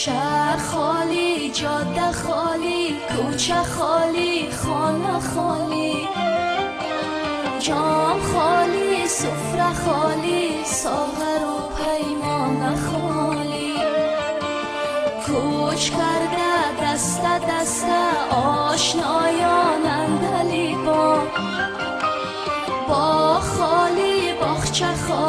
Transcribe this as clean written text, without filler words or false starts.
شهر خالی، جاده خالی، کوچه خالی، خانه خالی، جام خالی، سفره خالی، ساغر و پیمان خالی. کوچ کرده دست دست آشنایان اندلی با خالی، باغچه خالی.